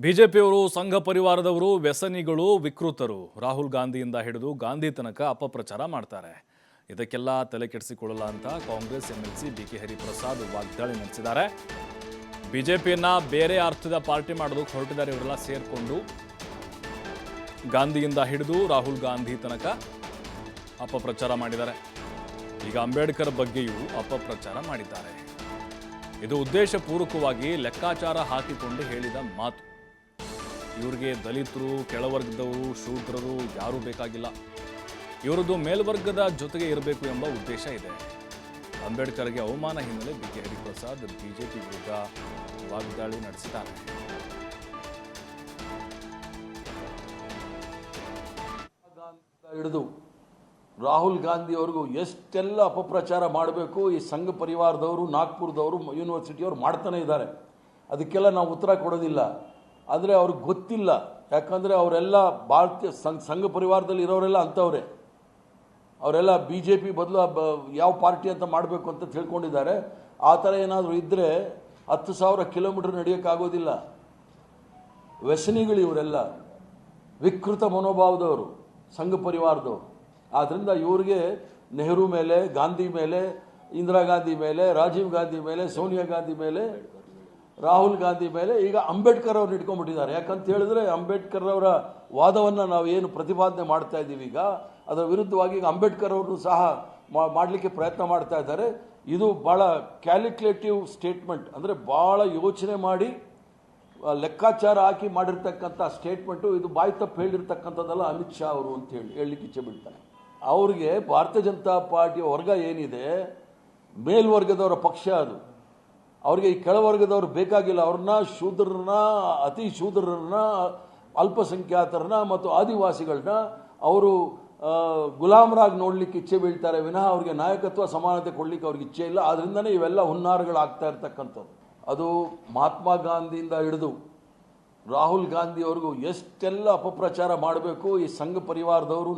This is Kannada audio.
ಬಿಜೆಪಿಯವರು ಸಂಘ ಪರಿವಾರದವರು ವ್ಯಸನಿಗಳು ವಿಕೃತರು ರಾಹುಲ್ ಗಾಂಧಿಯಿಂದ ಹಿಡಿದು ಗಾಂಧಿ ತನಕ ಅಪಪ್ರಚಾರ ಮಾಡ್ತಾರೆ. ಇದಕ್ಕೆಲ್ಲ ತಲೆ ಕೆಡಿಸಿಕೊಳ್ಳಲ್ಲ ಅಂತ ಕಾಂಗ್ರೆಸ್ ಎಂಎಲ್ಸಿ ಬಿಕೆ ಹರಿಪ್ರಸಾದ್ ವಾಗ್ದಾಳಿ ನಡೆಸಿದ್ದಾರೆ. ಬಿಜೆಪಿಯನ್ನ ಬೇರೆ ಅರ್ಥದ ಪಾರ್ಟಿ ಮಾಡೋದಕ್ಕೆ ಹೊರಟಿದ್ದಾರೆ. ಇವರೆಲ್ಲ ಸೇರ್ಕೊಂಡು ಗಾಂಧಿಯಿಂದ ಹಿಡಿದು ರಾಹುಲ್ ಗಾಂಧಿ ತನಕ ಅಪಪ್ರಚಾರ ಮಾಡಿದ್ದಾರೆ. ಈಗ ಅಂಬೇಡ್ಕರ್ ಬಗ್ಗೆಯೂ ಅಪಪ್ರಚಾರ ಮಾಡಿದ್ದಾರೆ. ಇದು ಉದ್ದೇಶಪೂರ್ವಕವಾಗಿ ಲೆಕ್ಕಾಚಾರ ಹಾಕಿಕೊಂಡು ಹೇಳಿದ ಮಾತು. ಇವರಿಗೆ ದಲಿತರು, ಕೆಳವರ್ಗದವರು, ಶೂದ್ರರು ಯಾರೂ ಬೇಕಾಗಿಲ್ಲ. ಇವರದ್ದು ಮೇಲ್ವರ್ಗದ ಜೊತೆಗೆ ಇರಬೇಕು ಎಂಬ ಉದ್ದೇಶ ಇದೆ. ಅಂಬೇಡ್ಕರ್ಗೆ ಅವಮಾನ ಹಿನ್ನೆಲೆ ಬಿಕೆ ಹರಿಪ್ರಸಾದ್ ಬಿಜೆಪಿ ವಿರುದ್ಧ ವಾಗ್ದಾಳಿ ನಡೆಸಿದ್ದಾರೆ. ಹಿಡಿದು ರಾಹುಲ್ ಗಾಂಧಿ ಅವರಿಗೂ ಎಷ್ಟೆಲ್ಲ ಅಪಪ್ರಚಾರ ಮಾಡಬೇಕು ಈ ಸಂಘ ಪರಿವಾರದವರು, ನಾಗ್ಪುರದವರು, ಯೂನಿವರ್ಸಿಟಿಯವರು ಮಾಡ್ತಾನೆ ಇದ್ದಾರೆ. ಅದಕ್ಕೆಲ್ಲ ನಾವು ಉತ್ತರ ಕೊಡೋದಿಲ್ಲ. ಆದರೆ ಅವ್ರಿಗೆ ಗೊತ್ತಿಲ್ಲ. ಯಾಕಂದರೆ ಅವರೆಲ್ಲ ಭಾರತೀಯ ಸಂಘ ಪರಿವಾರದಲ್ಲಿ ಇರೋರೆಲ್ಲ ಅಂಥವ್ರೆ. ಅವರೆಲ್ಲ ಬಿ ಜೆ ಪಿ ಬದಲು ಯಾವ ಪಾರ್ಟಿ ಅಂತ ಮಾಡಬೇಕು ಅಂತ ತಿಳ್ಕೊಂಡಿದ್ದಾರೆ. ಆ ಥರ ಏನಾದರೂ ಇದ್ದರೆ 10,000 ಕಿಲೋಮೀಟರ್ ನಡೆಯೋಕ್ಕಾಗೋದಿಲ್ಲ. ವ್ಯಸನಿಗಳು ಇವರೆಲ್ಲ, ವಿಕೃತ ಮನೋಭಾವದವರು, ಸಂಘ ಪರಿವಾರದವರು. ಆದ್ದರಿಂದ ಇವ್ರಿಗೆ ನೆಹರು ಮೇಲೆ, ಗಾಂಧಿ ಮೇಲೆ, ಇಂದಿರಾ ಗಾಂಧಿ ಮೇಲೆ, ರಾಜೀವ್ ಗಾಂಧಿ ಮೇಲೆ, ಸೋನಿಯಾ ಗಾಂಧಿ ಮೇಲೆ, ರಾಹುಲ್ ಗಾಂಧಿ ಮೇಲೆ ಈಗ ಅಂಬೇಡ್ಕರ್ ಅವ್ರನ್ನ ಇಟ್ಕೊಂಡ್ಬಿಟ್ಟಿದ್ದಾರೆ. ಯಾಕಂತ ಹೇಳಿದ್ರೆ ಅಂಬೇಡ್ಕರ್ ಅವರ ವಾದವನ್ನು ನಾವು ಏನು ಪ್ರತಿಪಾದನೆ ಮಾಡ್ತಾ ಇದ್ದೀವಿ ಈಗ, ಅದರ ವಿರುದ್ಧವಾಗಿ ಈಗ ಅಂಬೇಡ್ಕರ್ ಅವ್ರನ್ನು ಸಹ ಮಾಡಲಿಕ್ಕೆ ಪ್ರಯತ್ನ ಮಾಡ್ತಾ ಇದ್ದಾರೆ. ಇದು ಭಾಳ ಕ್ಯಾಲ್ಕುಲೇಟಿವ್ ಸ್ಟೇಟ್ಮೆಂಟ್, ಅಂದರೆ ಭಾಳ ಯೋಚನೆ ಮಾಡಿ ಲೆಕ್ಕಾಚಾರ ಹಾಕಿ ಮಾಡಿರ್ತಕ್ಕಂಥ ಸ್ಟೇಟ್ಮೆಂಟು. ಇದು ಬಾಯಿ ತಪ್ಪು ಹೇಳಿರ್ತಕ್ಕಂಥದ್ದಲ್ಲ ಅಮಿತ್ ಶಾ ಅವರು ಅಂತ ಹೇಳಲಿಕ್ಕೆ ಇಚ್ಛೆ ಬಿಡ್ತಾರೆ. ಅವ್ರಿಗೆ ಭಾರತೀಯ ಜನತಾ ಪಾರ್ಟಿಯ ವರ್ಗ ಏನಿದೆ, ಮೇಲ್ವರ್ಗದವರ ಪಕ್ಷ ಅದು. ಅವ್ರಿಗೆ ಈ ಕೆಳವರ್ಗದವ್ರು ಬೇಕಾಗಿಲ್ಲ. ಅವ್ರನ್ನ ಶೂದ್ರರನ್ನ, ಅತಿ ಶೂದ್ರರನ್ನ, ಅಲ್ಪಸಂಖ್ಯಾತರನ್ನ ಮತ್ತು ಆದಿವಾಸಿಗಳನ್ನ ಅವರು ಗುಲಾಮರಾಗಿ ನೋಡಲಿಕ್ಕೆ ಇಚ್ಛೆ ಬೀಳ್ತಾರೆ ವಿನಃ ಅವ್ರಿಗೆ ನಾಯಕತ್ವ, ಸಮಾನತೆ ಕೊಡಲಿಕ್ಕೆ ಅವ್ರಿಗೆ ಇಚ್ಛೆ ಇಲ್ಲ. ಆದ್ದರಿಂದನೇ ಇವೆಲ್ಲ ಹುನ್ನಾರಗಳಾಗ್ತಾ ಇರ್ತಕ್ಕಂಥದ್ದು. ಅದು ಮಹಾತ್ಮ ಗಾಂಧಿಯಿಂದ ಹಿಡಿದು ರಾಹುಲ್ ಗಾಂಧಿ ಅವ್ರಿಗೂ ಎಷ್ಟೆಲ್ಲ ಅಪಪ್ರಚಾರ ಮಾಡಬೇಕು ಈ ಸಂಘ ಪರಿವಾರದವರು,